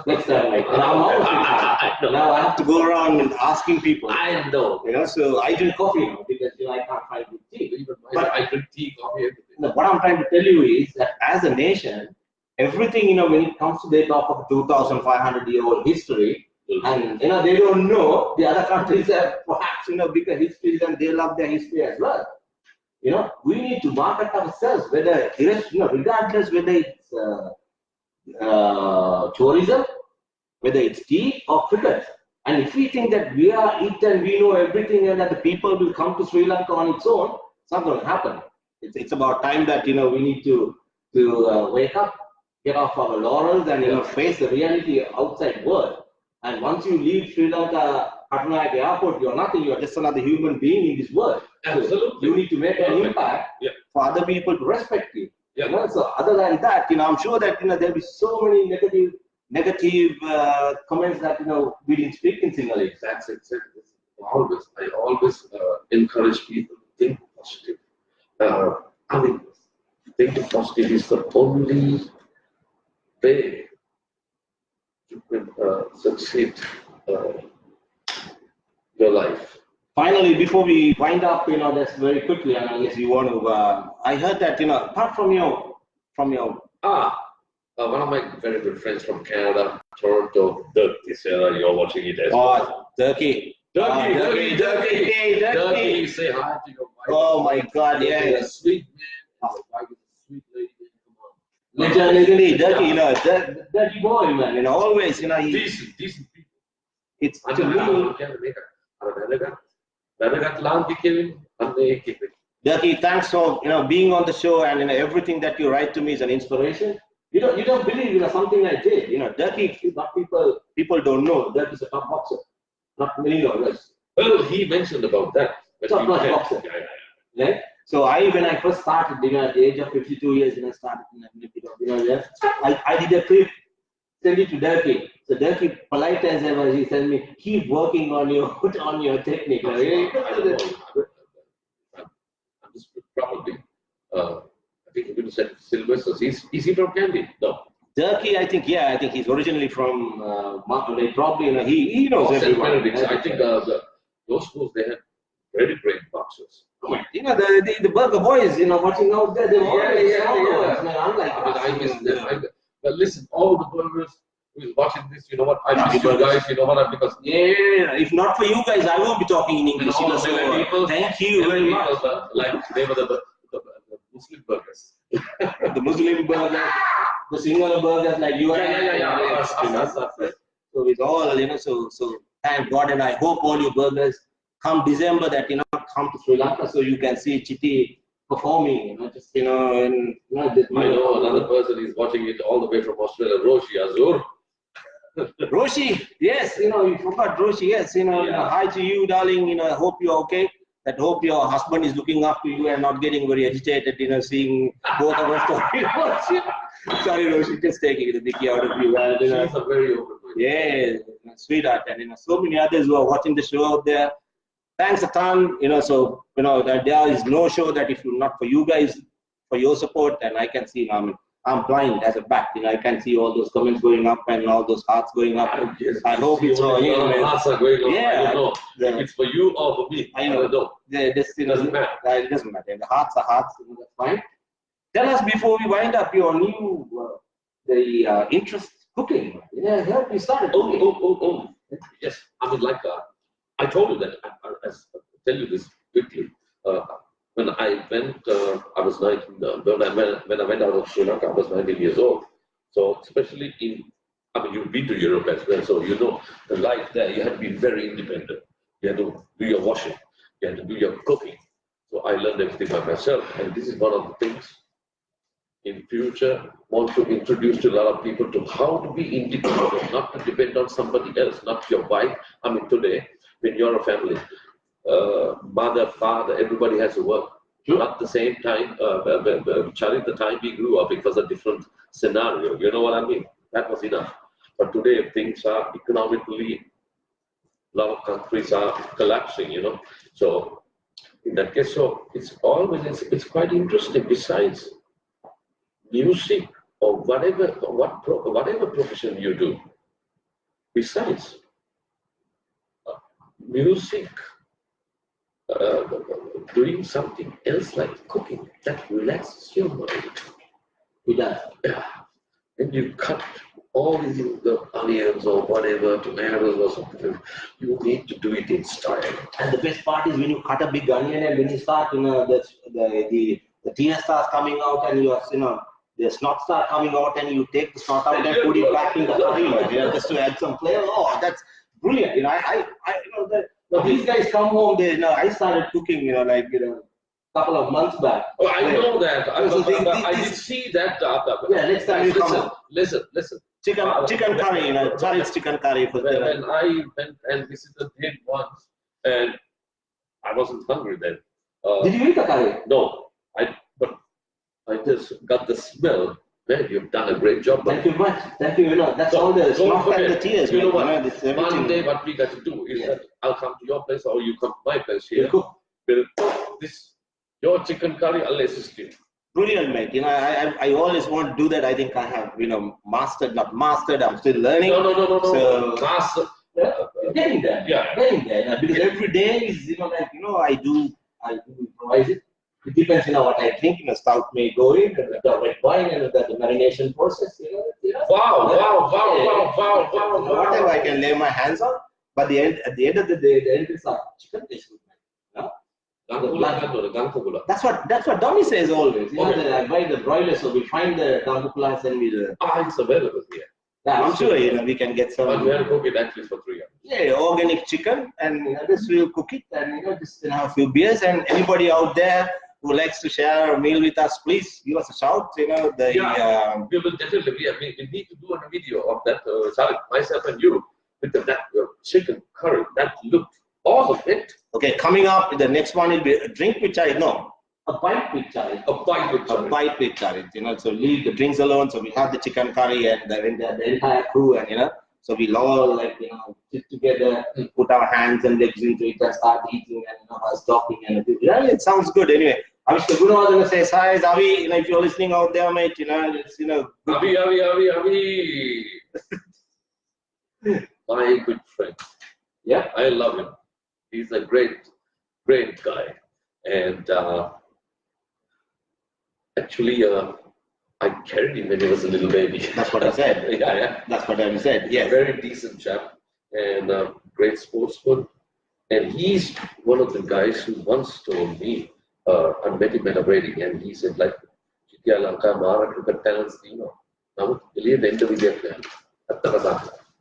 Next time, like, now I have to go around asking people. I know. So I drink coffee now because I can't find good tea. But I drink tea, coffee, everything. What I'm trying to tell you is that as a nation, everything when it comes to they talk of 2,500-year-old history, and they don't know the other countries have perhaps bigger histories and they love their history as well. We need to market ourselves, regardless whether it's tourism, whether it's tea or cricket. And if we think that we are it and we know everything and that the people will come to Sri Lanka on its own, it's not going to happen. It's about time that we need to wake up, get off our laurels, and face the reality outside world. And once you leave Sri Lanka Senanayake airport, you're nothing. You're just another human being in this world. Absolutely. So you need to make an impact for other people to respect you. So other than that, I'm sure that there'll be so many negative negative comments that we didn't speak in Sinhalese. That's it. I always encourage people to think positive. I mean, thinking positive is the only way you can succeed your life. Finally, before we wind up, just very quickly, and unless you want to, I heard that, apart from your, one of my very good friends from Canada, Toronto, Dirk, you're watching it as well. Turkey. Dirky, say hi to your wife. Oh my God, You're yeah. a sweet man. Your wife is a sweet lady. Come on. Literally, Dirky, dirty boy, man. Always, Decent people. It's to me. Dirky, thanks for being on the show, and everything that you write to me is an inspiration. You don't believe something I did. Dirky, not people don't know. Dirky is a top boxer. Not many know. Well, he mentioned about that. Top boxer. Right? So when I first started, at the age of 52 years, I started, I did a clip, send it to Dirky. So Dirky, polite as ever, he sent me, keep working on your technique. I'm just probably, I think you're going to say Sylvester. Is he from Candy? No. Dirky, I think he's originally from probably, he knows everyone. I think those schools, they have very great boxers. The Burger boys, watching out there, they're I miss them. But listen, all the burgers who is watching this, you know what? I miss you guys, because if not for you guys, I won't be talking in English. Thank you very much. They were the Muslim burgers. The Muslim burgers, the single burgers like you and So it's all, so thank God, and I hope all your burgers come December that come to Sri Lanka so you can see Chitty performing, and I know another person is watching it all the way from Australia, Roshi Azur. Roshi, yes, you forgot Roshi, yes, hi to you, darling, I hope you're okay. I hope your husband is looking after you and not getting very agitated, seeing both of us talking about you. Sorry, Roshi, just taking the mickey out of you. She's a very open person. Yeah, sweetheart, and so many others who are watching the show out there. Thanks a ton, so that there is no show that if not for you guys, for your support, and I can see I'm blind as a bat, I can see all those comments going up and all those hearts going up. Yes, I hope it's for you. Hearts are going up. Yeah, I don't know if it's for you or for me. I know. It doesn't matter. It doesn't matter. The hearts are hearts. That's fine. Tell us before we wind up your new interest cooking. Yeah, help me start. Oh. Yes, I told you that. I'll tell you this quickly. When I went, I was 19. When I went out of Sri Lanka, I was 19 years old. So especially you've been to Europe as well, so the life there. You had to be very independent. You had to do your washing. You had to do your cooking. So I learned everything by myself, and this is one of the things. In future, want to introduce to a lot of people to how to be independent, not to depend on somebody else, not your wife. Today, when you're a family. Mother, father, everybody has to work. Sure. At the same time, Charith, the time we grew up, it was a different scenario. You know what I mean? That was enough. But today, things are economically, a lot of countries are collapsing, So, in that case, it's quite interesting. Besides music or whatever profession you do, besides music, doing something else like cooking that relaxes your mind. It does. Yeah. And you cut all the onions or whatever, tomatoes or something. You need to do it in style. And the best part is when you cut a big onion and when you start, the tear starts coming out and the snot start coming out and you take the snot out and put it back in the curry, just to add some flavor. Oh, that's brilliant. These guys come home. I started cooking. Couple of months back. Oh, I know that. I did see that. Yeah, next time you come home. Listen. Chicken curry. Charith's chicken curry. When I went and visited him once, and I wasn't hungry then. Did you eat the curry? No, but I just got the smell Man, you've done a great job. Thank you much. Thank you. You know, that's all the smoke and the tears. You know what? This everything. One day, what we got to do is that I'll come to your place or you come to my place here. You cook. We'll cook this your chicken curry. I'll assist you. Brilliant, mate. You know, I always want to do that. I think I have, you know, not mastered. I'm still learning. No. So, Master. Getting there. Yeah. Getting there. You know, because every day is, you know, like, you know, I do improvise it. It depends, you know, what I think, you know, stout may go in, and the red wine, and the marination process, you know. Wow. Whatever I can lay my hands on, but at the end of the day, the end is like chicken dish. That's what Dommy says always. You know, I buy the broiler, so we find the dangupulas and we. It's available here. Yeah, I'm sure, you know, we can get some. But we have to cook it at least for 3 hours. Yeah, organic chicken, and you know, just we'll cook it, and you know, just have a few beers. And anybody out there who likes to share a meal with us, please give us a shout. You know, we will definitely. We need to do a video of that. Charith, myself, and you with that chicken curry. That looked awesome. Okay, coming up, the next one will be a drink with Charith. No, a bite with Charith. A bite with Charith. A bite with Charith. You know, so leave the drinks alone. So we have the chicken curry and the entire crew, and you know, so we'll all like, you know, sit together, put our hands and legs into it and start eating, and you know, us talking, and yeah, it sounds good. Anyway, I wish the Guru was gonna say, "Hi, Avi, you know, if you're listening out there, mate, you know, it's, you know, Avi. My good friend. Yeah, I love him. He's a great guy, and actually, I carried him when he was a little baby. That's what I said. Yeah. That's what I said. Yeah, very decent chap and great sportsman. And he's one of the guys who once told me, I met him at a wedding, and he said, like, Chitty Lanka Mara cricket talents, you know. Now, believe the interview.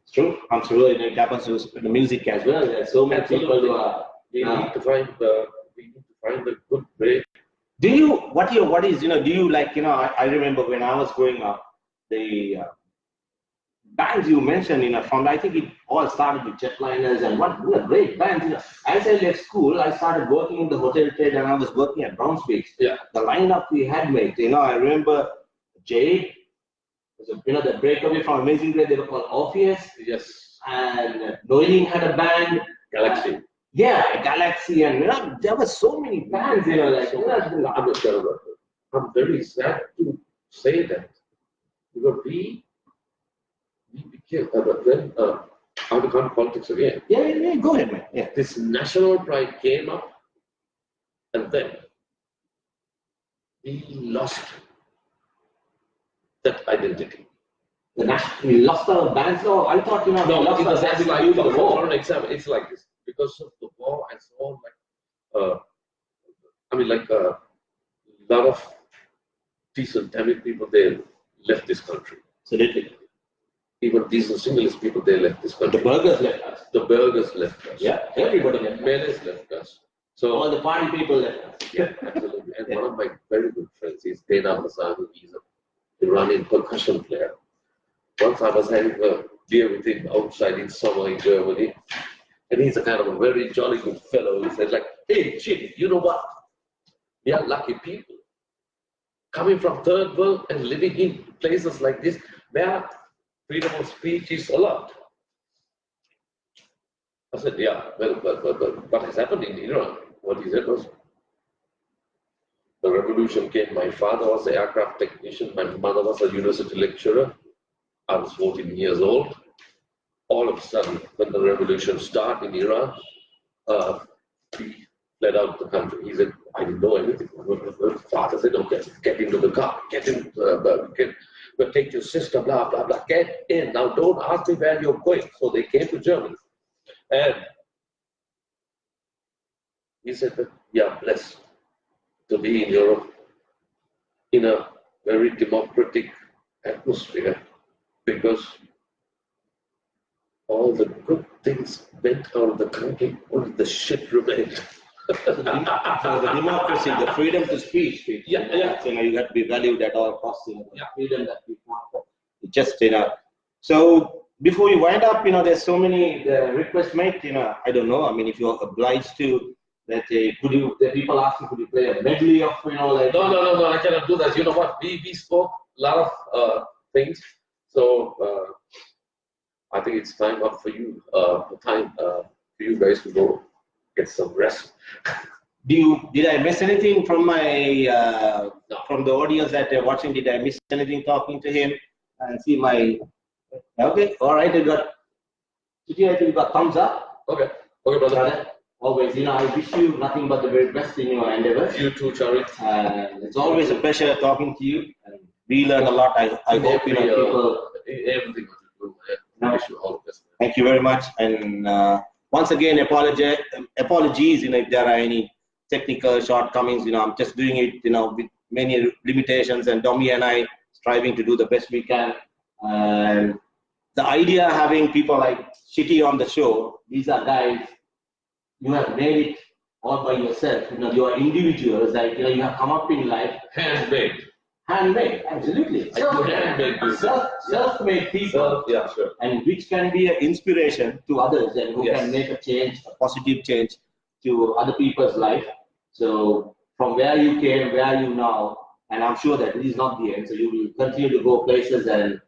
It's true. I'm sure it happens to the music as well. There's so many people who are. We need to find a good way. Do you like, you know, I remember when I was growing up, the bands you mentioned, you know, from, I think it all started with Jetliners, and what great bands, you know. As I left school, I started working in the hotel trade, and I was working at Brown Speaks. Yeah. The lineup we had, mate, you know, I remember Jade, you know, the breakaway from Amazing Grace, they were called Orpheus. Yes. And Noeling had a band. Galaxy. Galaxy, and you know, there were so many bands, you know, like, you know, I'm very sad to say that, because we became, then I will come to politics again. Yeah, go ahead, man. Yeah. This national pride came up, and then we lost that identity. We lost our bands. No, I thought, you know, no, lost our bands like, the war. For an example, it's like this. Because of the war, I saw like, a lot of decent Tamil people, they left this country. Absolutely. Even decent Sinhalese people, they left this country. The burgers left us. The burgers left us. Yeah, everybody left us. Malays left us. So all the party people left us. Yeah, absolutely. And one of my very good friends is Dena Masani. He's an Iranian percussion player. Once I was having a beer with him outside in summer in Germany. And he's a kind of a very jolly good fellow. He said, like, hey, Chitty, you know what? We are lucky people. Coming from third world and living in places like this, where freedom of speech is allowed. I said, yeah, well, but what has happened in Iran? What he said was, the revolution came. My father was an aircraft technician. My mother was a university lecturer. I was 14 years old. All of a sudden, when the revolution started in Iran, he fled out the country. He said, I didn't know anything. Father said, okay, get into the car, take your sister, blah, blah, blah, get in. Now don't ask me where you're going. So they came to Germany. And he said that, yeah, blessed to be in Europe in a very democratic atmosphere, because all the good things went out of the country, only the shit remained. So the democracy, the freedom to speech, yeah. You know, you have to be valued at all costs. You know, the freedom that we want for. Just, you know. So before you wind up, you know, there's so many requests made. You know, I don't know. I mean, if you're obliged to, that could you? The people asking, could you play a medley of, you know, like? No, I cannot do that. You know what? We spoke lot of things. So I think it's time up for you. For you guys to go get some rest. Did I miss anything from my No. from the audience that they're watching? Did I miss anything talking to him? And see my okay, all right. I got Chitty, I think you got thumbs up. Okay, brother. Brother, always, I wish you nothing but the very best in your endeavors. You too, Charith. It's always a pleasure talking to you. And we learn a lot. I hope people. Everything that you do. I wish you all the best. Thank you very much. And once again, apologies. If there are any technical shortcomings, I'm just doing it, with many limitations. And Domi and I striving to do the best we can. And the idea having people like Chitty on the show, these are guys, you have made it all by yourself. You are individuals, like, you have come up in life. Handmade, absolutely. handmade. Self-made people. Yeah, sure. And which can be an inspiration to others and who can make a change, a positive change to other people's life. So from where you came, where you now, and I'm sure that this is not the end. So you will continue to go places and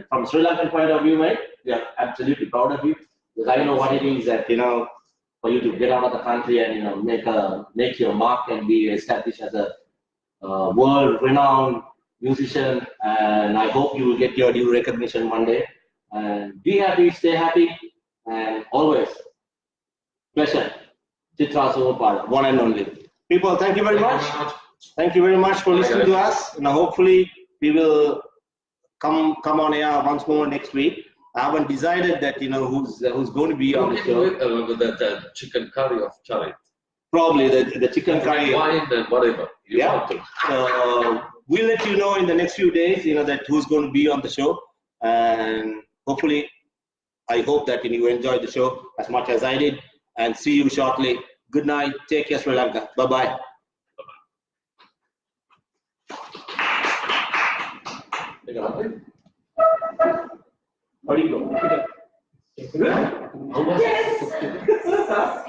from Sri Lankan point of view, mate, we are absolutely proud of you because I know what it is that for you to get out of the country and make your mark and be established as a world-renowned musician. And I hope you will get your due recognition one day. And be happy, stay happy, and always pleasure. Chitra Somapala, one and only. People, thank you very much. Thank you very much for listening to us. And hopefully we will come on air once more next week. I haven't decided that who's going to be on the show. The chicken curry of Charith. Probably the chicken curry. Wine and whatever. Yeah. So we'll let you know in the next few days. That who's going to be on the show, and hopefully, I hope that you enjoyed the show as much as I did. And see you shortly. Good night. Take care, Sri Lanka. Bye bye. How do you go? Yes.